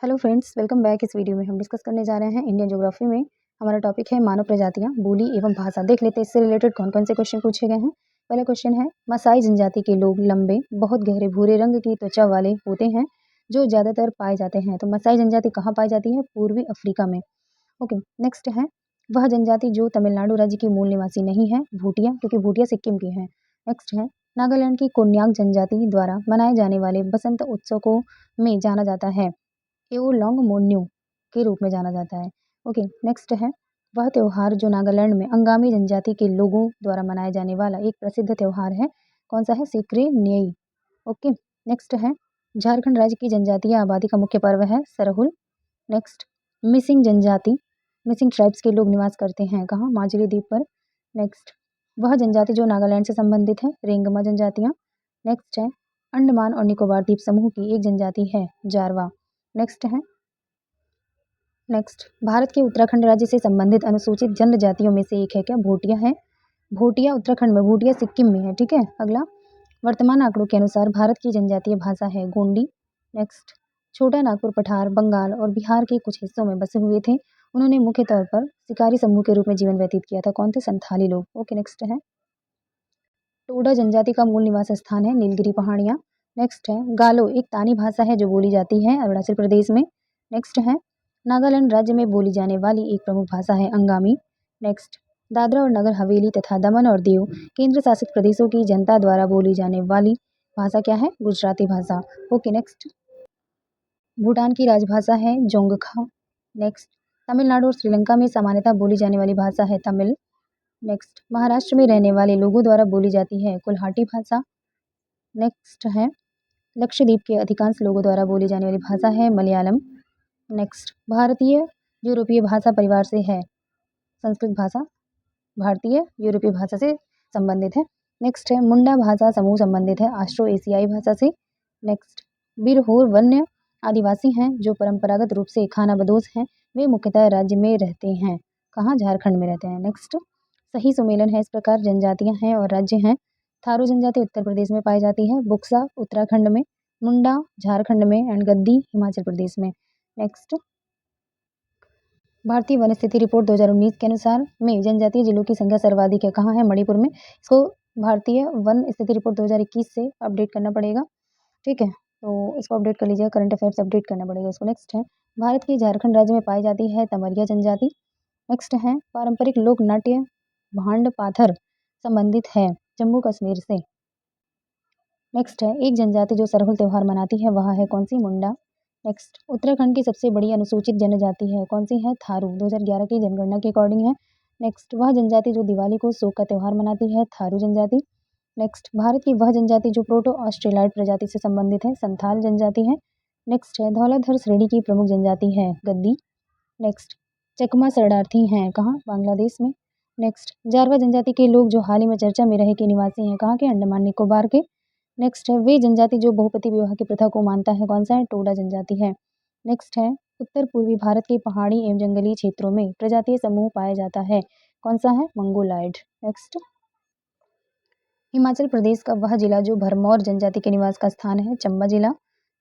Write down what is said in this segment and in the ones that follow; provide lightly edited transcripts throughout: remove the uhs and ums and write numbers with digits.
Hello friends, welcome back. इस video में हम डिस्कस करने जा रहे हैं इंडियन ज्योग्राफी में। हमारा टॉपिक है मानव प्रजातियां, बोली एवं भाषा। देख लेते हैं इससे रिलेटेड कौन कौन से क्वेश्चन पूछे गए हैं। पहला क्वेश्चन है, मसाई जनजाति के लोग लंबे, बहुत गहरे भूरे रंग की त्वचा वाले होते हैं जो ज़्यादातर पाए जाते हैं। तो मसाई जनजाति कहाँ पाई जाती है? पूर्वी अफ्रीका में। ओके, नेक्स्ट है, वह जनजाति जो तमिलनाडु राज्य की मूल निवासी नहीं है, भूटिया, क्योंकि भूटिया सिक्किम की है। नेक्स्ट है, नागालैंड की कोन्याक जनजाति द्वारा मनाए जाने वाले बसंत उत्सव को में जाना जाता है एओलोंग मोन्यू के रूप में जाना जाता है। ओके, नेक्स्ट है, वह त्योहार जो नागालैंड में अंगामी जनजाति के लोगों द्वारा मनाया जाने वाला एक प्रसिद्ध त्योहार है, कौन सा है? सिक्रे न्यई। ओके, नेक्स्ट है, झारखंड राज्य की जनजातीय आबादी का मुख्य पर्व है सरहुल। नेक्स्ट, मिसिंग जनजाति, मिसिंग ट्राइब्स के लोग निवास करते हैं कहाँ? माजुली द्वीप पर। नेक्स्ट, वह जनजाति जो नागालैंड से संबंधित है, रेंगमा जनजातियाँ। नेक्स्ट है, अंडमान और निकोबार द्वीप समूह की एक जनजाति है जारवा। नेक्स्ट है, नेक्स्ट, भारत के उत्तराखंड राज्य से संबंधित अनुसूचित जनजातियों में से एक है क्या? भोटिया है। भोटिया उत्तराखंड में, भोटिया सिक्किम में है। ठीक है। अगला, वर्तमान आंकड़ों के अनुसार भारत की जनजातीय भाषा है गोंडी। नेक्स्ट, छोटा नागपुर पठार बंगाल और बिहार के कुछ हिस्सों में बसे हुए थे। उन्होंने मुख्य तौर पर शिकारी समूह के रूप में जीवन व्यतीत किया था। कौन थे? संथाली लोग। ओके, नेक्स्ट है, टोडा जनजाति का मूल निवास स्थान है नीलगिरी पहाड़ियाँ। नेक्स्ट है, गालो एक तानी भाषा है जो बोली जाती है अरुणाचल प्रदेश में। नेक्स्ट है, नागालैंड राज्य में बोली जाने वाली एक प्रमुख भाषा है अंगामी। नेक्स्ट, दादरा और नगर हवेली तथा दमन और दीव केंद्र शासित प्रदेशों की जनता द्वारा बोली जाने वाली भाषा क्या है? गुजराती भाषा। ओके, नेक्स्ट, भूटान की राजभाषा है जोंगखा। नेक्स्ट, तमिलनाडु और श्रीलंका में सामान्यतः बोली जाने वाली भाषा है तमिल। नेक्स्ट, महाराष्ट्र में रहने वाले लोगों द्वारा बोली जाती है कुल्हाटी भाषा। नेक्स्ट है, लक्षद्वीप के अधिकांश लोगों द्वारा बोली जाने वाली भाषा है मलयालम। नेक्स्ट, भारतीय यूरोपीय भाषा परिवार से है संस्कृत भाषा, भारतीय यूरोपीय भाषा से संबंधित है। नेक्स्ट है, मुंडा भाषा समूह संबंधित है ऑस्ट्रो एशियाई भाषा से। नेक्स्ट, बिरहोर वन्य आदिवासी हैं जो परंपरागत रूप से खानाबदोश हैं। वे मुख्यतः राज्य में रहते हैं कहाँ? झारखंड में रहते हैं। नेक्स्ट, सही सुमेलन है इस प्रकार जनजातियां हैं और राज्य हैं। थारू जनजाति उत्तर प्रदेश में पाई जाती है, बुक्सा उत्तराखंड में, मुंडा झारखंड में एंड गद्दी हिमाचल प्रदेश में। नेक्स्ट, भारतीय वन स्थिति रिपोर्ट 2019 के अनुसार में जनजातीय जिलों की संख्या सर्वाधिक है कहाँ है? मणिपुर में। इसको भारतीय वन स्थिति रिपोर्ट 2021 से अपडेट करना पड़ेगा। ठीक है, तो इसको अपडेट कर लीजिएगा, करंट अफेयर्स अपडेट करना पड़ेगा इसको। नेक्स्ट है, भारत की झारखंड राज्य में पाई जाती है तमरिया जनजाति। नेक्स्ट है, पारंपरिक लोक नाट्य भांड पाथर संबंधित है जम्मू कश्मीर से। नेक्स्ट है, एक जनजाति जो सरहुल त्यौहार मनाती है वह है कौन सी? मुंडा। नेक्स्ट, उत्तराखंड की सबसे बड़ी अनुसूचित जनजाति है कौन सी है? थारू, 2011 की जनगणना के अकॉर्डिंग है। नेक्स्ट, वह जनजाति जो दिवाली को शोक का त्यौहार मनाती है थारू जनजाति। नेक्स्ट, भारत की वह जनजाति जो प्रोटो ऑस्ट्रेलाइड प्रजाति से संबंधित है संथाल जनजाति है। नेक्स्ट है, धौलाधर श्रेणी की प्रमुख जनजाति है गद्दी। नेक्स्ट, चकमा शरणार्थी हैं कहाँ? बांग्लादेश में। नेक्स्ट, जारवा जनजाति के लोग जो हाल ही में चर्चा में रहे के निवासी हैं कहाँ के? अंडमान निकोबार के। नेक्स्ट है, वे जनजाति जो बहुपति विवाह की प्रथा को मानता है कौन सा है? टोडा जनजाति है। नेक्स्ट है, उत्तर पूर्वी भारत के पहाड़ी एवं जंगली क्षेत्रों में प्रजातीय समूह पाया जाता है कौन सा है? मंगोलाइड। नेक्स्ट, हिमाचल प्रदेश का वह जिला जो भरमौर जनजाति के निवास का स्थान है चंबा जिला।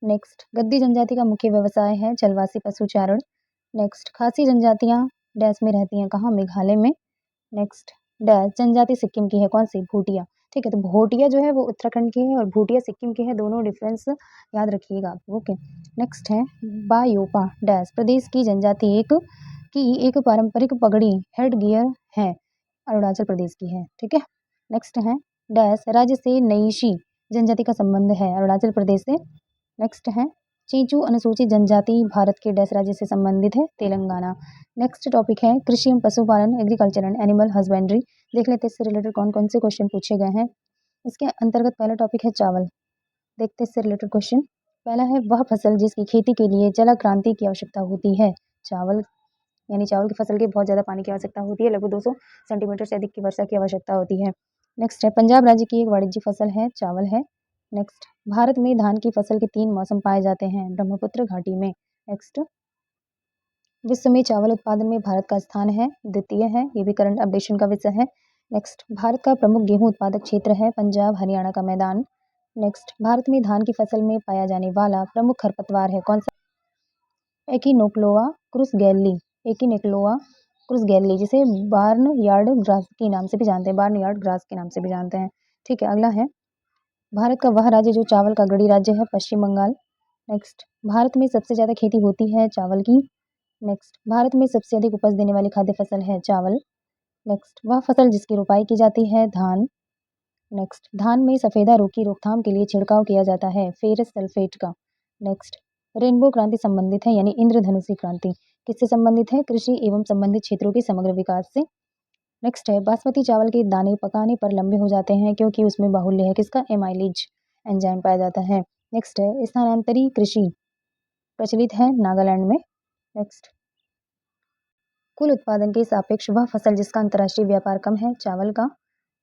नेक्स्ट, गद्दी जनजाति का मुख्य व्यवसाय है चलवासी पशुचारण। नेक्स्ट, खासी जनजातियाँ डैश में रहती हैं कहाँ? मेघालय में। नेक्स्ट, डैश जनजाति सिक्किम की है कौन सी? भूटिया। ठीक है, तो भोटिया जो है वो उत्तराखंड की है और भूटिया सिक्किम की है, दोनों डिफरेंस याद रखिएगा आप। ओके, नेक्स्ट है, बायोपा डैश प्रदेश की जनजाति एक पारंपरिक पगड़ी हेड गियर है, अरुणाचल प्रदेश की है। ठीक है, नेक्स्ट है, डैश राज्य से नईशी जनजाति का संबंध है, अरुणाचल प्रदेश से। नेक्स्ट है, चींचू अनुसूचित जनजाति भारत के डैश राज्य से संबंधित है, तेलंगाना। नेक्स्ट टॉपिक है कृषि एवं पशुपालन, एग्रीकल्चर एंड एनिमल हस्बेंड्री। देख लेते हैं इससे रिलेटेड कौन कौन से क्वेश्चन पूछे गए हैं। इसके अंतर्गत पहला टॉपिक है चावल। देखते हैं इससे रिलेटेड क्वेश्चन। पहला है, वह फसल जिसकी खेती के लिए जल क्रांति की आवश्यकता होती है। चावल, यानी चावल की फसल के बहुत ज़्यादा पानी की आवश्यकता होती है, लगभग 200 सेंटीमीटर से अधिक की वर्षा की आवश्यकता होती है। नेक्स्ट है, पंजाब राज्य की एक वाणिज्यिक फसल है चावल है। नेक्स्ट, भारत में धान की फसल के 3 मौसम पाए जाते हैं ब्रह्मपुत्र घाटी में। नेक्स्ट, विश्व में चावल उत्पादन में भारत का स्थान है द्वितीय है, ये भी करंट अपडेशन का विषय है। नेक्स्ट, भारत का प्रमुख गेहूं उत्पादक क्षेत्र है पंजाब हरियाणा का मैदान। नेक्स्ट, भारत में धान की फसल में पाया जाने वाला प्रमुख खरपतवार है कौन सा? एकिनोक्लोआ क्रुसगेली, एकिनोक्लोआ क्रुसगेली, जिसे बार्न यार्ड ग्रास के नाम से भी जानते हैं, बार्न यार्ड ग्रास के नाम से भी जानते हैं। ठीक है, अगला है भारत का वह राज्य जो चावल का गढ़ी राज्य है, पश्चिम बंगाल। नेक्स्ट, भारत में सबसे ज़्यादा खेती होती है चावल की। नेक्स्ट, भारत में सबसे अधिक उपज देने वाली खाद्य फसल है चावल। नेक्स्ट, वह फसल जिसकी रोपाई की जाती है धान। नेक्स्ट, धान में सफेदा रोग की रोकथाम के लिए छिड़काव किया जाता है फेरस सल्फेट का। नेक्स्ट, रेनबो क्रांति संबंधित है यानी इंद्रधनुषी क्रांति किससे संबंधित है? कृषि एवं संबंधित क्षेत्रों के समग्र विकास से। नेक्स्ट है बासमती चावल के दाने पकाने पर लंबे हो जाते हैं क्योंकि उसमें बाहुल्य है किसका? एमाइलेज एंजाइम पाया जाता है। नेक्स्ट है स्थानांतरी कृषि प्रचलित है नागालैंड में। नेक्स्ट, कुल उत्पादन के सापेक्ष वह फसल जिसका अंतर्राष्ट्रीय व्यापार कम है चावल का।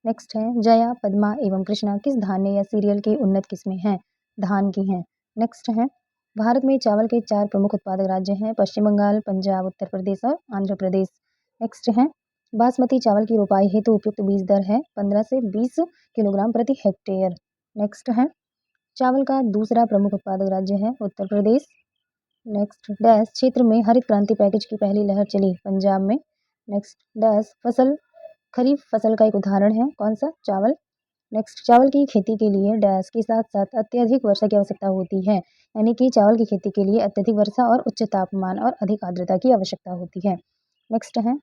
नेक्स्ट है जया, पद्मा एवं कृष्णा किस धान्य या सीरियल की उन्नत किस्में हैं? धान की हैं। नेक्स्ट है भारत में चावल के 4 प्रमुख उत्पादक राज्य हैं, पश्चिम बंगाल, पंजाब, उत्तर प्रदेश और आंध्र प्रदेश। नेक्स्ट है बासमती चावल की रोपाई हेतु उपयुक्त बीज दर है 15 से 20 किलोग्राम प्रति हेक्टेयर। नेक्स्ट है चावल का दूसरा प्रमुख उत्पादक राज्य है उत्तर प्रदेश। नेक्स्ट, डैश क्षेत्र में हरित क्रांति पैकेज की पहली लहर चली पंजाब में। नेक्स्ट, डैश फसल खरीफ फसल का एक उदाहरण है कौन सा? चावल। नेक्स्ट, चावल की खेती के लिए डैश के साथ साथ अत्यधिक वर्षा की आवश्यकता होती है, यानी कि चावल की खेती के लिए अत्यधिक वर्षा और उच्च तापमान और अधिक आर्द्रता की आवश्यकता होती है। नेक्स्ट है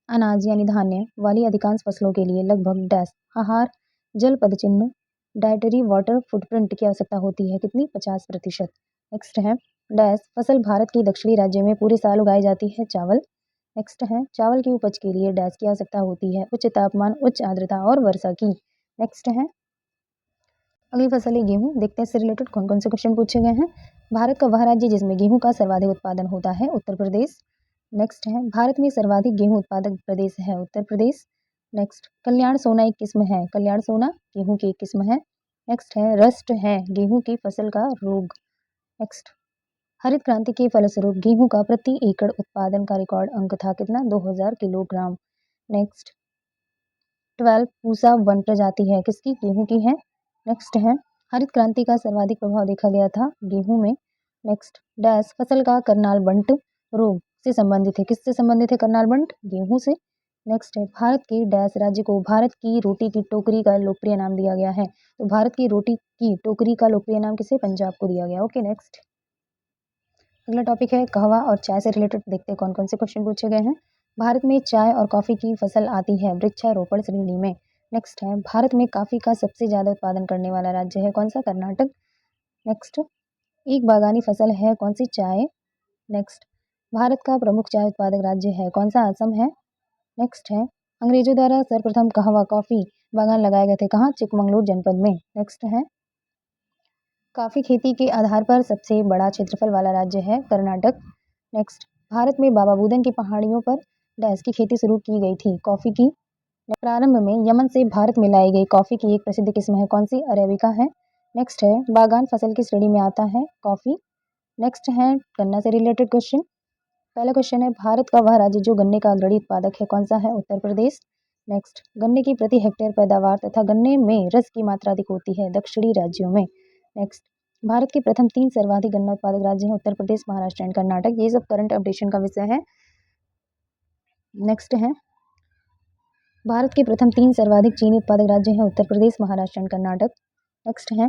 अनाज यानी धान्य वाली अधिकांश फसलों के लिए लगभग डैश आहार जल पदचिह्न डाइटरी वाटर फुटप्रिंट की आवश्यकता होती है कितनी? 50%। नेक्स्ट है डैश फसल भारत के दक्षिणी राज्य में पूरे साल उगाई जाती है चावल। नेक्स्ट है चावल की उपज के लिए डैश की आवश्यकता होती है उच्च तापमान, उच्च आर्द्रता और वर्षा की। नेक्स्ट है अगली फसल है गेहूं। देखते हैं इससे रिलेटेड कौन कौन से क्वेश्चन पूछे गए हैं। भारत का वह राज्य जिसमें गेहूं का सर्वाधिक उत्पादन होता है उत्तर प्रदेश। नेक्स्ट है भारत में सर्वाधिक गेहूं उत्पादक प्रदेश है उत्तर प्रदेश। नेक्स्ट, कल्याण सोना एक किस्म है, कल्याण सोना गेहूं की एक किस्म है। नेक्स्ट है रस्ट है गेहूं की फसल का रोग। नेक्स्ट, हरित क्रांति के फलस्वरूप गेहूं का प्रति एकड़ उत्पादन का रिकॉर्ड अंक था कितना? 2000 किलोग्राम। नेक्स्ट, 12 पूसा वन प्रजाति है किसकी? गेहूं की है। नेक्स्ट है हरित क्रांति का सर्वाधिक प्रभाव देखा गया था गेहूं में। नेक्स्ट, डैश फसल का करनाल बंट रोग से संबंधित है, किससे संबंधित है करनाल बंट? गेहूं से। नेक्स्ट है भारत के डैश राज्य को भारत की रोटी की टोकरी का लोकप्रिय नाम दिया गया है, तो भारत की रोटी की टोकरी का लोकप्रिय नाम किसे? पंजाब को दिया गया। ओके, नेक्स्ट अगला टॉपिक है कहवा और चाय से रिलेटेड। देखते हैं कौन कौन से क्वेश्चन पूछे गए हैं। भारत में चाय और कॉफी की फसल आती है वृक्षारोपण श्रेणी में। नेक्स्ट है भारत में कॉफी का सबसे ज्यादा उत्पादन करने वाला राज्य है कौन सा? कर्नाटक। नेक्स्ट, एक बागानी फसल है कौन सी? चाय। नेक्स्ट, भारत का प्रमुख चाय उत्पादक राज्य है कौन सा? असम है। नेक्स्ट है अंग्रेजों द्वारा सर्वप्रथम कहवा कॉफी बागान लगाए गए थे कहाँ? चिकमंगलूर जनपद में। नेक्स्ट है कॉफी खेती के आधार पर सबसे बड़ा क्षेत्रफल वाला राज्य है कर्नाटक। नेक्स्ट, भारत में बाबा बुदन की पहाड़ियों पर डैश की खेती शुरू की गई थी? कॉफी की। प्रारंभ में यमन से भारत में लाई गई कॉफी की एक प्रसिद्ध किस्म है कौन सी? अरेबिका है। नेक्स्ट है बागान फसल की श्रेणी में आता है कॉफी। नेक्स्ट है गन्ना से रिलेटेड क्वेश्चन। पहला क्वेश्चन है भारत का वह राज्य जो गन्ने का अग्रणी उत्पादक है कौन सा है? उत्तर प्रदेश। नेक्स्ट, गन्ने की प्रति हेक्टेयर पैदावार तथा गन्ने में रस की मात्रा अधिक होती है दक्षिणी राज्यों में। नेक्स्ट, भारत के प्रथम 3 सर्वाधिक गन्ना उत्पादक राज्य हैं उत्तर प्रदेश, महाराष्ट्र एंड कर्नाटक। ये सब करंट अपडेशन का विषय है। नेक्स्ट है भारत के प्रथम 3 सर्वाधिक चीनी उत्पादक राज्य हैं उत्तर प्रदेश, महाराष्ट्र एंड कर्नाटक। नेक्स्ट है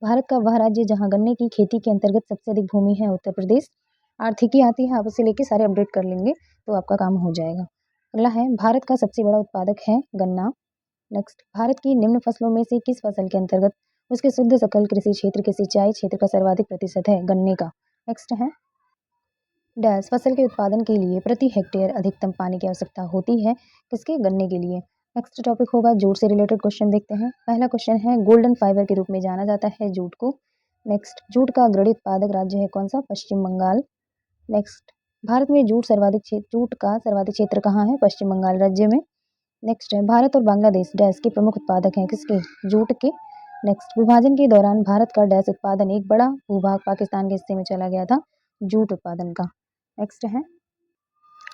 भारत का वह राज्य जहां गन्ने की खेती के अंतर्गत सबसे अधिक भूमि है उत्तर प्रदेश। आर्थिकी आती है, आप उसे लेके सारे अपडेट कर लेंगे तो आपका काम हो जाएगा। अगला है भारत का सबसे बड़ा उत्पादक है गन्ना। नेक्स्ट, भारत की निम्न फसलों में से किस फसल के अंतर्गत उसके शुद्ध सकल कृषि क्षेत्र के सिंचाई क्षेत्र का सर्वाधिक प्रतिशत है? गन्ने का। नेक्स्ट है डैश फसल के उत्पादन के लिए प्रति हेक्टेयर अधिकतम पानी की आवश्यकता होती है किसके? गन्ने के लिए। नेक्स्ट टॉपिक होगा जूट से रिलेटेड क्वेश्चन देखते हैं। पहला क्वेश्चन है गोल्डन फाइबर के रूप में जाना जाता है जूट को। नेक्स्ट, जूट का अग्रणी उत्पादक राज्य है कौन सा? पश्चिम बंगाल। नेक्स्ट, भारत में जूट का सर्वाधिक क्षेत्र कहाँ है? पश्चिम बंगाल राज्य में। नेक्स्ट है भारत और बांग्लादेश डैश के प्रमुख उत्पादक हैं किसके? जूट के। नेक्स्ट, विभाजन के दौरान भारत का डैश उत्पादन एक बड़ा भूभाग पाकिस्तान के हिस्से में चला गया था जूट उत्पादन का। नेक्स्ट है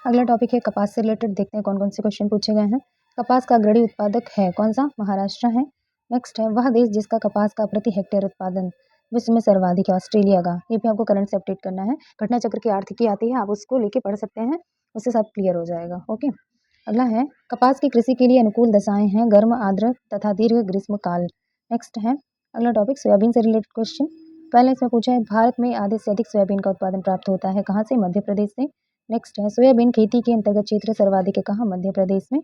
अगला टॉपिक है कपास से रिलेटेड। देखते हैं कौन कौन से क्वेश्चन पूछे गए हैं। कपास का अग्रणी उत्पादक है कौन सा? महाराष्ट्र है। नेक्स्ट है वह देश जिसका कपास का प्रति हेक्टेयर उत्पादन विश्व में सर्वाधिक है ऑस्ट्रेलिया का। ये भी आपको करंट से अपडेट करना है। घटना चक्र की आर्थिकी आती है, आप उसको लेके पढ़ सकते हैं, उससे सब क्लियर हो जाएगा। ओके, अगला है कपास की कृषि के लिए अनुकूल दशाएं हैं गर्म, आर्द्र तथा दीर्घ ग्रीष्म काल। नेक्स्ट है अगला टॉपिक सोयाबीन से रिलेटेड क्वेश्चन। पहले इसमें पूछा है भारत में आधे से अधिक सोयाबीन का उत्पादन प्राप्त होता है, कहाँ से? मध्य प्रदेश से। नेक्स्ट है सोयाबीन खेती के अंतर्गत क्षेत्र सर्वाधिक है, कहाँ? मध्य प्रदेश में।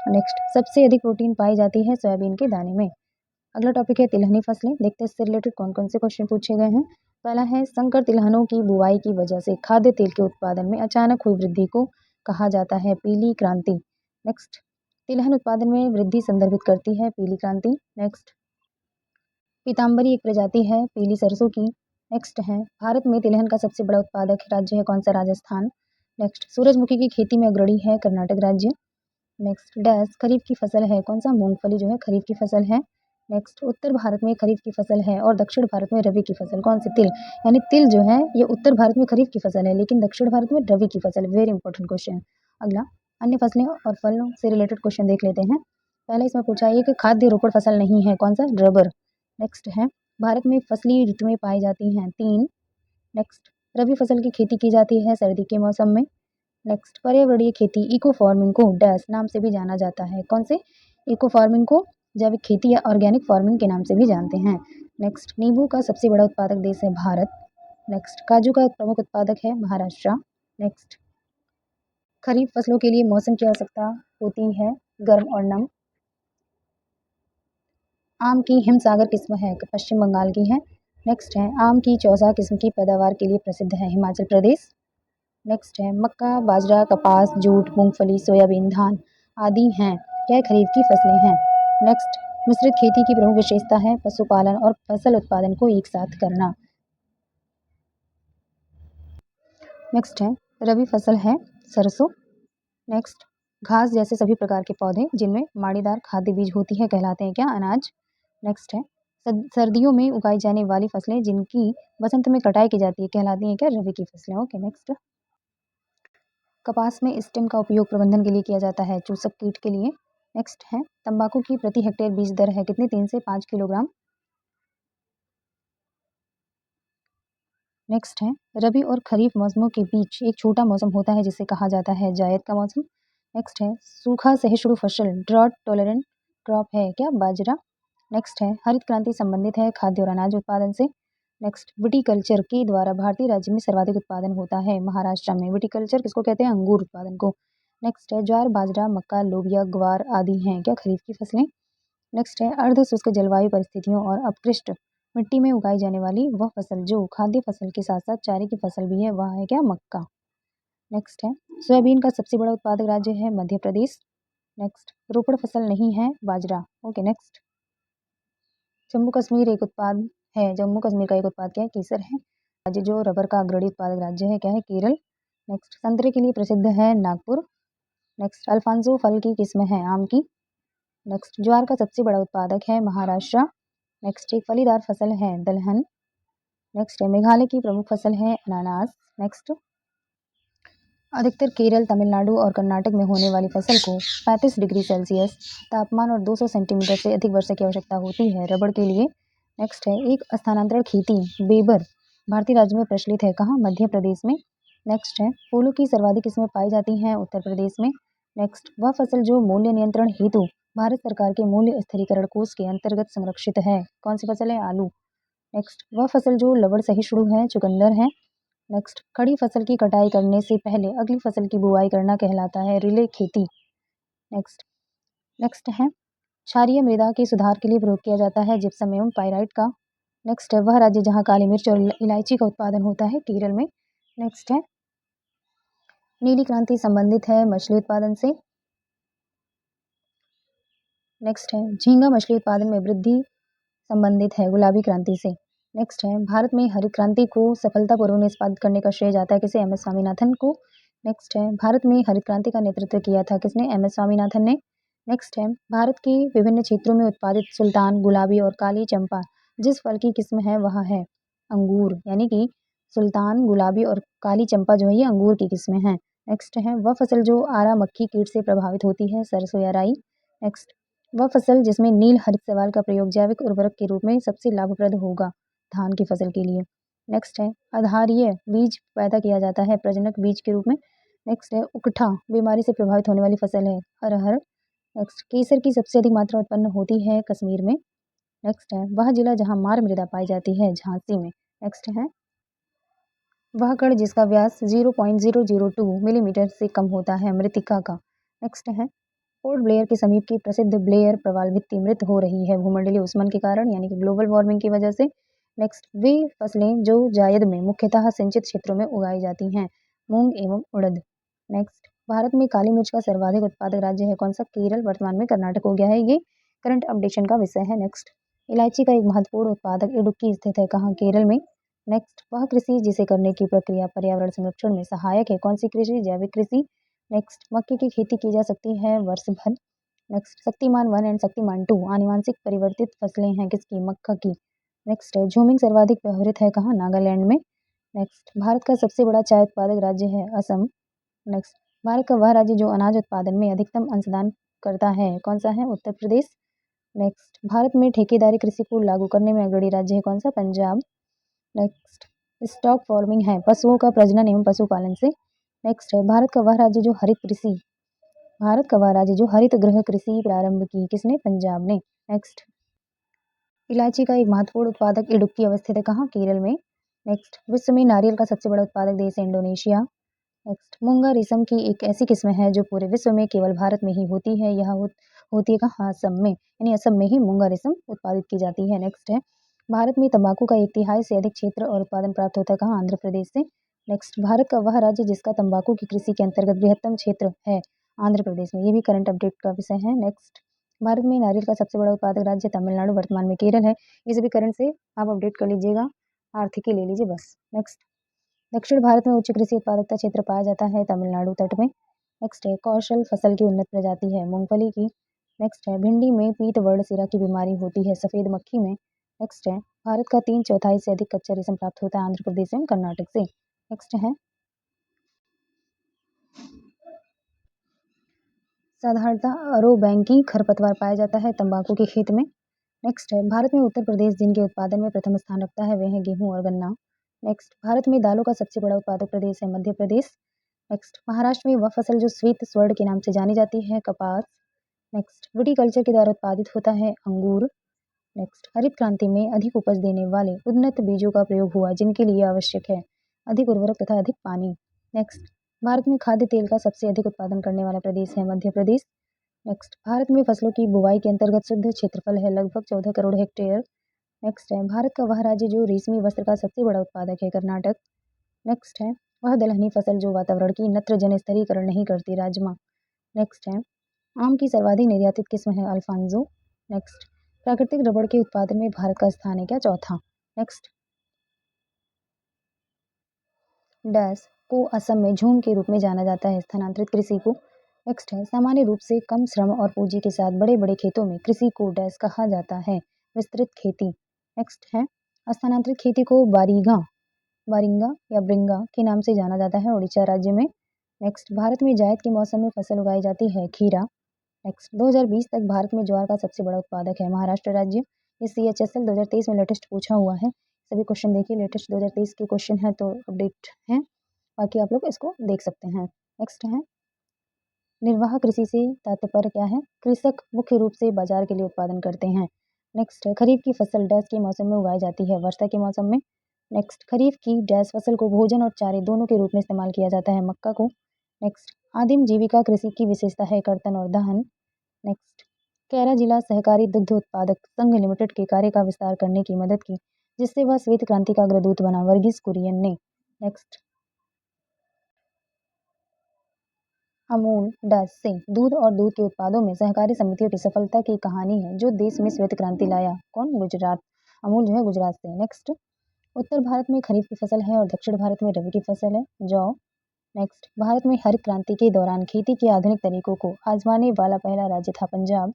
नेक्स्ट, सबसे अधिक प्रोटीन पाई जाती है सोयाबीन के दाने में। अगला टॉपिक है तिलहनी फसलें। देखते हैं इससे रिलेटेड कौन कौन से क्वेश्चन पूछे गए हैं। पहला है संकर तिलहनों की बुवाई की वजह से खाद्य तेल के उत्पादन में अचानक हुई वृद्धि को कहा जाता है पीली क्रांति। नेक्स्ट, तिलहन उत्पादन में वृद्धि संदर्भित करती है पीली क्रांति। नेक्स्ट, पीताम्बरी एक प्रजाति है पीली सरसों की। नेक्स्ट है भारत में तिलहन का सबसे बड़ा उत्पादक राज्य है कौन सा? राजस्थान। नेक्स्ट, सूरजमुखी की खेती में अग्रणी है कर्नाटक राज्य। नेक्स्ट, डैश खरीफ की फसल है कौन सा? मूंगफली जो है खरीफ की फसल है। नेक्स्ट, उत्तर भारत में खरीफ की फसल है और दक्षिण भारत में रबी की फसल कौन सी? तिल। यानी तिल जो है ये उत्तर भारत में खरीफ की फसल है लेकिन दक्षिण भारत में रबी की फसल है। Very important question. अगला, अन्य फसलें और फलों से रिलेटेड क्वेश्चन देख लेते हैं। पहले इसमें पूछा है कि खाद्य रोपण फसल नहीं है कौन सा? रबर। नेक्स्ट है भारत में फसली ऋतुएं पाई जाती हैं 3। नेक्स्ट, रबी फसल की खेती की जाती है सर्दी के मौसम में। नेक्स्ट, पर्यावरणीय खेती इको फार्मिंग को डैश नाम से भी जाना जाता है कौन से? इको फार्मिंग को जैविक खेती या ऑर्गेनिक फार्मिंग के नाम से भी जानते हैं। नेक्स्ट, नींबू का सबसे बड़ा उत्पादक देश है भारत। नेक्स्ट, काजू का प्रमुख उत्पादक है महाराष्ट्र। नेक्स्ट, खरीफ फसलों के लिए मौसम की आवश्यकता होती है गर्म और नम। आम की हिमसागर किस्म है पश्चिम बंगाल की है। नेक्स्ट है आम की चौसा किस्म की पैदावार के लिए प्रसिद्ध है हिमाचल प्रदेश। नेक्स्ट है मक्का, बाजरा, कपास, जूट, मूंगफली, सोयाबीन, धान आदि हैं क्या खरीफ की फसलें हैं। नेक्स्ट, मिश्रित खेती की प्रमुख विशेषता है पशुपालन और फसल उत्पादन को एक साथ करना। नेक्स्ट है रबी फसल है सरसों। नेक्स्ट, घास जैसे सभी प्रकार के पौधे जिनमें माड़ीदार खाद्य बीज होती है कहलाते हैं क्या? अनाज। नेक्स्ट है सर्दियों में उगाई जाने वाली फसलें जिनकी वसंत में कटाई की जाती है कहलाती हैं क्या? रबी की फसलें। ओके, नेक्स्ट, कपास में स्टेम का उपयोग प्रबंधन के लिए किया जाता है चूसक कीट के लिए। नेक्स्ट है तंबाकू की प्रति हेक्टेयर बीज दर है कितनी? 3 से 5 किलोग्राम। नेक्स्ट है रबी और खरीफ मौसमों के बीच एक छोटा मौसम होता है जिसे कहा जाता है जायद का मौसम। नेक्स्ट है सूखा सहिष्णु फसल ड्रॉट टॉलरेंट क्रॉप है क्या? बाजरा। नेक्स्ट है हरित क्रांति संबंधित है खाद्य और अनाज उत्पादन से। नेक्स्ट, विटीकल्चर के द्वारा भारतीय राज्य में सर्वाधिक उत्पादन होता है महाराष्ट्र में। विटीकल्चर किसको कहते हैं? अंगूर उत्पादन को। नेक्स्ट है ज्वार, बाजरा, मक्का, लोबिया, ग्वार आदि हैं क्या खरीफ की फसलें। नेक्स्ट है अर्ध शुष्क जलवायु परिस्थितियों और अपकृष्ट मिट्टी में उगाई जाने वाली वह फसल जो खाद्य फसल के साथ साथ चारे की फसल भी है, वह है क्या? मक्का। नेक्स्ट है सोयाबीन का सबसे बड़ा उत्पादक राज्य है मध्य प्रदेश। नेक्स्ट, रोपड़ फसल नहीं है बाजरा। ओके, नेक्स्ट, जम्मू कश्मीर एक उत्पाद है, जम्मू कश्मीर का एक उत्पाद क्या है? केसर है। राज्य जो रबर का अग्रणी उत्पादक राज्य है क्या है? केरल। नेक्स्ट, संतरे के लिए प्रसिद्ध है नागपुर। नेक्स्ट, अल्फांसो फल की किस्म है आम की। नेक्स्ट, ज्वार का सबसे बड़ा उत्पादक है महाराष्ट्र। नेक्स्ट, एक फलीदार फसल है दलहन। नेक्स्ट है मेघालय की प्रमुख फसल है अनानास। नेक्स्ट, अधिकतर केरल, तमिलनाडु और कर्नाटक में होने वाली फसल को 35 डिग्री सेल्सियस तापमान और 200 सेंटीमीटर से अधिक वर्षा की आवश्यकता होती है रबड़ के लिए। नेक्स्ट है एक स्थानांतरण खेती बेबर भारतीय राज्य में प्रचलित है कहाँ? मध्य प्रदेश में। नेक्स्ट है फूलों की सर्वाधिक किस्में पाई जाती हैं उत्तर प्रदेश में। नेक्स्ट, वह फसल जो मूल्य नियंत्रण हेतु भारत सरकार के मूल्य स्थिरीकरण कोष के अंतर्गत संरक्षित है कौन सी फसल है? आलू। नेक्स्ट, वह फसल जो लवण सहिष्णु है चुकंदर है। नेक्स्ट, खड़ी फसल की कटाई करने से पहले अगली फसल की बुआई करना कहलाता है रिले खेती। नेक्स्ट, नेक्स्ट है क्षारीय मृदा के सुधार के लिए प्रयोग किया जाता है जिप्सम एवं पाइराइट का। नेक्स्ट है वह राज्य जहाँ काली मिर्च और इलायची का उत्पादन होता है केरल में। नेक्स्ट है नीली क्रांति संबंधित है मछली उत्पादन से। नेक्स्ट है झींगा मछली उत्पादन में वृद्धि संबंधित है गुलाबी क्रांति से। नेक्स्ट है भारत में हरित क्रांति को सफलतापूर्वक निष्पादित करने का श्रेय जाता है किसे? एम एस स्वामीनाथन को। नेक्स्ट है भारत में हरित क्रांति का नेतृत्व किया था किसने? एम एस स्वामीनाथन ने। नेक्स्ट है भारत के विभिन्न क्षेत्रों में उत्पादित सुल्तान, गुलाबी और काली चंपा जिस फल की किस्म है वह है अंगूर। यानी कि सुल्तान, गुलाबी और काली चंपा जो है ये अंगूर की किस्में हैं। नेक्स्ट है वह फसल जो आरा मक्खी कीट से प्रभावित होती है सरसों या राई। नेक्स्ट, वह फसल जिसमें नील हरित शैवाल का प्रयोग जैविक उर्वरक के रूप में सबसे लाभप्रद होगा धान की फसल के लिए। नेक्स्ट है आधारीय बीज पैदा किया जाता है प्रजनक बीज के रूप में। नेक्स्ट है उकठा बीमारी से प्रभावित होने वाली फसल है अरहर। नेक्स्ट केसर की सबसे अधिक मात्रा उत्पन्न होती है कश्मीर में। नेक्स्ट है वह जिला जहां मार मृदा पाई जाती है झांसी में। नेक्स्ट है वह कण जिसका व्यास 0.002 मिलीमीटर से कम होता है मृतिका का। नेक्स्ट है पोर्ट ब्लेयर के समीप की प्रसिद्ध ब्लेयर प्रवाल भित्ति मृत हो रही है भूमंडलीय उष्मन के कारण यानी कि ग्लोबल वार्मिंग की वजह से। नेक्स्ट वे फसलें जो जायद में मुख्यतः सिंचित क्षेत्रों में उगाई जाती हैं मूंग एवं उड़द। नेक्स्ट भारत में काली मिर्च का सर्वाधिक उत्पादक राज्य है कौन सा? केरल। वर्तमान में कर्नाटक हो गया है ये करंट अपडेशन का विषय है। नेक्स्ट इलायची का एक महत्वपूर्ण उत्पादक इडुक्की स्थित है कहाँ? केरल में। नेक्स्ट वह कृषि जिसे करने की प्रक्रिया पर्यावरण संरक्षण में सहायक है कौन सी कृषि? जैविक कृषि। नेक्स्ट मक्के की खेती की जा सकती है वर्ष भर। नेक्स्ट शक्तिमान 1 एंड शक्तिमान 2 आनुवांशिक परिवर्तित फसलें हैं किसकी? मक्का की। नेक्स्ट है झूमिंग सर्वाधिक व्यवहृत है कहाँ? नागालैंड में। नेक्स्ट भारत का सबसे बड़ा चाय उत्पादक राज्य है असम। नेक्स्ट भारत का वह राज्य जो अनाज उत्पादन में अधिकतम अंशदान करता है कौन सा है? उत्तर प्रदेश। नेक्स्ट भारत में ठेकेदारी कृषि को लागू करने में अग्रणी राज्य है कौन सा? पंजाब। नेक्स्ट स्टॉक फार्मिंग है पशुओं का प्रजनन एवं पशुपालन से। नेक्स्ट है भारत का वह राज्य जो हरित गृह कृषि प्रारंभ की किसने? पंजाब ने। नेक्स्ट इलायची का एक महत्वपूर्ण उत्पादक इडुक्की अवस्थित है कहाँ? केरल में। नेक्स्ट विश्व में नारियल का सबसे बड़ा उत्पादक देश है इंडोनेशिया। नेक्स्ट मूंगा रेशम की एक ऐसी किस्म है जो पूरे विश्व में केवल भारत में ही होती है यह होती है कहाँ? असम में यानी असम में ही मूंगा रेशम उत्पादित की जाती है। नेक्स्ट है भारत में तंबाकू का 1/3 से अधिक क्षेत्र और उत्पादन प्राप्त होता है कहाँ? आंध्र प्रदेश से। नेक्स्ट भारत का वह राज्य जिसका तंबाकू की कृषि के अंतर्गत बृहत्तम क्षेत्र है आंध्र प्रदेश में। ये भी करंट अपडेट का विषय है। नेक्स्ट भारत में नारियल का सबसे बड़ा उत्पादक राज्य तमिलनाडु। वर्तमान में केरल है। ये सभी करंट से आप अपडेट कर लीजिएगा। आर्थिकी ले लीजिए बस। नेक्स्ट दक्षिण भारत में उच्च कृषि उत्पादकता क्षेत्र पाया जाता है तमिलनाडु तट में। नेक्स्ट है कौशल फसल की उन्नत प्रजाति है मूंगफली की। नेक्स्ट है भिंडी में पीत वर्ण सिरा की बीमारी होती है सफेद मक्खी में। नेक्स्ट है भारत का 3/4 से अधिक कच्चा रेशम प्राप्त होता है आंध्र प्रदेश एवं कर्नाटक से। नेक्स्ट है साधारणतः अरोबैंकी खरपतवार पाया जाता है तंबाकू के खेत में। नेक्स्ट है भारत में उत्तर प्रदेश जिनके उत्पादन में प्रथम स्थान रखता है वे हैं गेहूं और गन्ना। नेक्स्ट भारत में दालों का सबसे बड़ा उत्पादक प्रदेश है मध्य प्रदेश। नेक्स्ट महाराष्ट्र में वह फसल जो श्वेत स्वर्ण के नाम से जानी जाती है कपास। नेक्स्ट विटीकल्चर के द्वारा उत्पादित होता है अंगूर। नेक्स्ट हरित क्रांति में अधिक उपज देने वाले उन्नत बीजों का प्रयोग हुआ जिनके लिए आवश्यक है अधिक उर्वरक तथा अधिक पानी। नेक्स्ट भारत में खाद्य तेल का सबसे अधिक उत्पादन करने वाला प्रदेश है मध्य प्रदेश। नेक्स्ट भारत में फसलों की बुवाई के अंतर्गत शुद्ध क्षेत्रफल है लगभग 14 करोड़ हेक्टेयर। नेक्स्ट है भारत का वह राज्य जो रेशमी वस्त्र का सबसे बड़ा उत्पादक है कर्नाटक। नेक्स्ट है वह दलहनी फसल जो वातावरण की नत्रजन स्तरीकरण नहीं करती राजमा। नेक्स्ट है आम की सर्वाधिक निर्यातित किस्म है अल्फांजो। नेक्स्ट प्राकृतिक रबड़ के उत्पादन में भारत का स्थान है क्या? चौथा। नेक्स्ट डैश को असम में झूम के रूप में जाना जाता है स्थानांतरित कृषि को। नेक्स्ट है सामान्य रूप से कम श्रम और पूंजी के साथ बड़े बड़े खेतों में कृषि को डैश कहा जाता है विस्तृत खेती। नेक्स्ट है स्थानांतरित खेती को बारिंगा या ब्रिंगा के नाम से जाना जाता है उड़ीसा राज्य में। नेक्स्ट भारत में जायद के मौसम में फसल उगाई जाती है खीरा। नेक्स्ट 2020 तक भारत में ज्वार का सबसे बड़ा उत्पादक है महाराष्ट्र राज्य। ये CHSL 2023 में लेटेस्ट पूछा हुआ है। सभी क्वेश्चन देखिए लेटेस्ट 2023 के क्वेश्चन है तो अपडेट हैं बाकी आप लोग इसको देख सकते हैं। नेक्स्ट है निर्वाह कृषि से तात्पर्य क्या है? कृषक मुख्य रूप से बाजार के लिए उत्पादन करते हैं। नेक्स्ट है खरीफ की फसल डैश के मौसम में उगाई जाती है वर्षा के मौसम में। नेक्स्ट खरीफ की डैश फसल को भोजन और चारे दोनों के रूप में इस्तेमाल किया जाता है मक्का को। नेक्स्ट आदिम जीविका कृषि की विशेषता है कर्तन और दहन। नेक्स्ट कैरा जिला सहकारी दुग्ध उत्पादक संघ लिमिटेड के कार्य का विस्तार करने की मदद की जिससे वह श्वेत क्रांति का अग्रदूत बना वर्गीस कुरियन ने। नेक्स्ट अमूल डैश से दूध और दूध के उत्पादों में सहकारी समितियों की सफलता की कहानी है जो देश में श्वेत क्रांति लाया कौन? गुजरात। अमूल जो है गुजरात से। नेक्स्ट उत्तर भारत में खरीफ की फसल है और दक्षिण भारत में रबी की फसल है जौ। नेक्स्ट भारत में हरित क्रांति के दौरान खेती के आधुनिक तरीकों को आजमाने वाला पहला राज्य था पंजाब।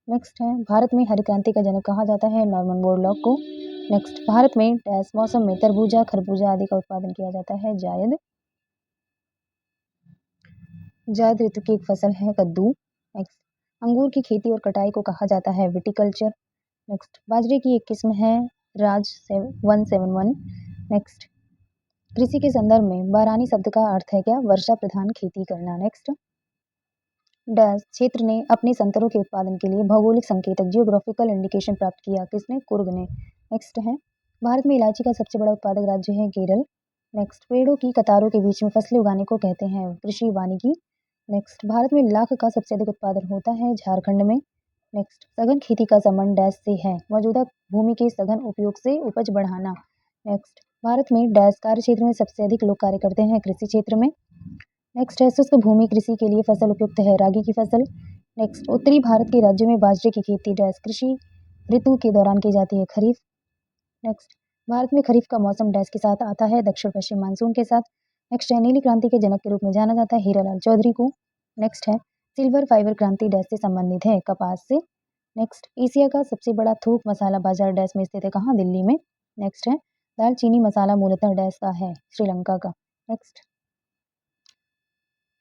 नेक्स्ट है भारत में हरित क्रांति का जनक कहा जाता है नॉर्मन बोरलॉग को। नेक्स्ट भारत में डैश मौसम में तरबूजा खरबूजा आदि का उत्पादन किया जाता है जायद। जायद ऋतु की एक फसल है कद्दू। नेक्स्ट अंगूर की खेती और कटाई को कहा जाता है विटिकल्चर। नेक्स्ट बाजरे की एक किस्म है राज 171। नेक्स्ट, कृषि के संदर्भ में बारानी शब्द का अर्थ है क्या? वर्षा प्रधान खेती करना। नेक्स्ट, डैश क्षेत्र ने अपने संतरों के उत्पादन के लिए भौगोलिक संकेतक जियोग्राफिकल इंडिकेशन प्राप्त किया। किसने? कुर्ग ने। नेक्स्ट है, भारत में इलायची का सबसे बड़ा उत्पादक राज्य है केरल। नेक्स्ट, पेड़ों की कतारों के बीच में फसलें उगाने को कहते हैं कृषि वानिकी। नेक्स्ट, भारत में लाख का सबसे अधिक उत्पादन होता है झारखंड में। नेक्स्ट, सघन खेती का संबंध डैश से है? मौजूदा भूमि के सघन उपयोग से उपज बढ़ाना। नेक्स्ट, भारत में डैश कार्य क्षेत्र में सबसे अधिक लोग कार्य करते हैं कृषि क्षेत्र में। नेक्स्ट है, शुष्क भूमि कृषि के लिए फसल उपयुक्त है रागी की फसल। नेक्स्ट, उत्तरी भारत के राज्यों में बाजरे की खेती डैश कृषि ऋतु के दौरान की जाती है खरीफ। नेक्स्ट, भारत में खरीफ का मौसम डैश के साथ आता है दक्षिण पश्चिम मानसून के साथ। नेक्स्ट है, नीली क्रांति के जनक के रूप में जाना जाता है हीरालाल चौधरी को। नेक्स्ट है, सिल्वर फाइबर क्रांति डैश से संबंधित है? कपास से। नेक्स्ट, एशिया का सबसे बड़ा थोक मसाला बाजार डैश में स्थित है? कहाँ? दिल्ली में। नेक्स्ट है, दालचीनी मसाला मूलतः डैश का है? श्रीलंका का। नेक्स्ट,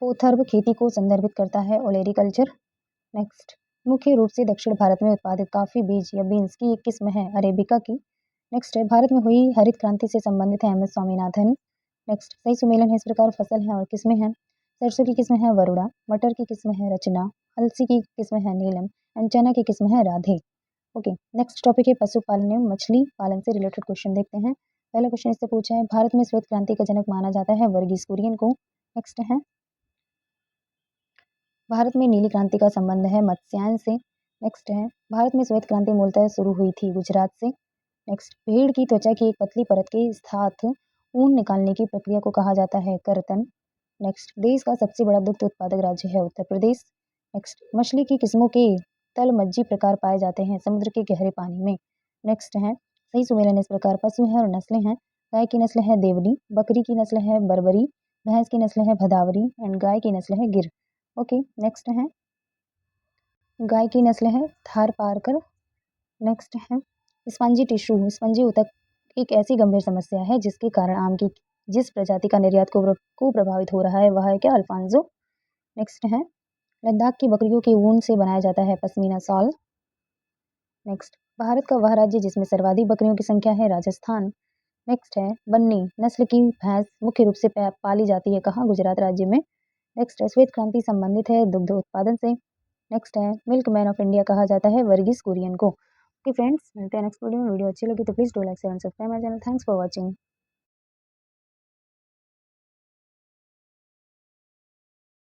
पोथर्व खेती को संदर्भित करता है? ओलेरीकल्चर। नेक्स्ट, मुख्य रूप से दक्षिण भारत में उत्पादित काफी बीज या बीन्स की एक किस्म है अरेबिका की। नेक्स्ट है, भारत में हुई हरित क्रांति से संबंधित है एम एस स्वामीनाथन। नेक्स्ट, सही सुमेलन है इस प्रकार फसल है और किस्में हैं? सरसों की किस्म है वरुणा, मटर की किस्म है रचना, अलसी की किस्म है नीलम एंड चना की किस्म है राधे। ओके, नेक्स्ट टॉपिक है पशुपालन एवं मछली पालन से रिलेटेड क्वेश्चन देखते हैं। पहला क्वेश्चन इससे पूछा है, भारत में श्वेत क्रांति का जनक माना जाता है वर्गीस कुरियन को। नेक्स्ट है, भारत में नीली क्रांति का संबंध है मत्स्यायन से। नेक्स्ट है, भारत में श्वेत क्रांति मूलतः शुरू हुई थी गुजरात से। नेक्स्ट, भेड़ की त्वचा की एक पतली परत के साथ ऊन निकालने की प्रक्रिया को कहा जाता है कर्तन। नेक्स्ट, देश का सबसे बड़ा दुग्ध उत्पादक राज्य है उत्तर प्रदेश। नेक्स्ट, मछली की किस्मों के तल मज्जी प्रकार पाए जाते हैं समुद्र के गहरे पानी में। नेक्स्ट है, सही सुमेलन इस प्रकार पशु है और नस्लें हैं? गाय की नस्ल है देवनी, बकरी की नस्ल है बर्बरी, भैंस की नस्ल है भदावरी एंड गाय की नस्ल है गिर। ओके, नेक्स्ट है, गाय की नस्ल है थारपारकर। नेक्स्ट है, स्पंजी टिश्यू स्पंजी ऊतक एक ऐसी गंभीर समस्या है जिसके कारण आम की जिस प्रजाति का निर्यात को प्रभावित हो रहा है वह है क्या? अल्फांसो। नेक्स्ट है, लद्दाख की बकरियों के ऊन से बनाया जाता है पश्मीना शॉल। नेक्स्ट, भारत का वह राज्य जिसमें सर्वाधिक बकरियों की संख्या है? राजस्थान। नेक्स्ट है, बन्नी नस्ल की भैंस मुख्य रूप से पाली जाती है कहाँ? गुजरात राज्य में। नेक्स्ट है, श्वेत क्रांति संबंधित है दुग्ध उत्पादन से। नेक्स्ट है, मिल्क मैन ऑफ इंडिया कहा जाता है वर्गीस कुरियन को। ओके फ्रेंड्स, मिलते हैं नेक्स्ट वीडियो में। वीडियो अच्छी लगी तो please do like share and subscribe my channel. Thanks for watching.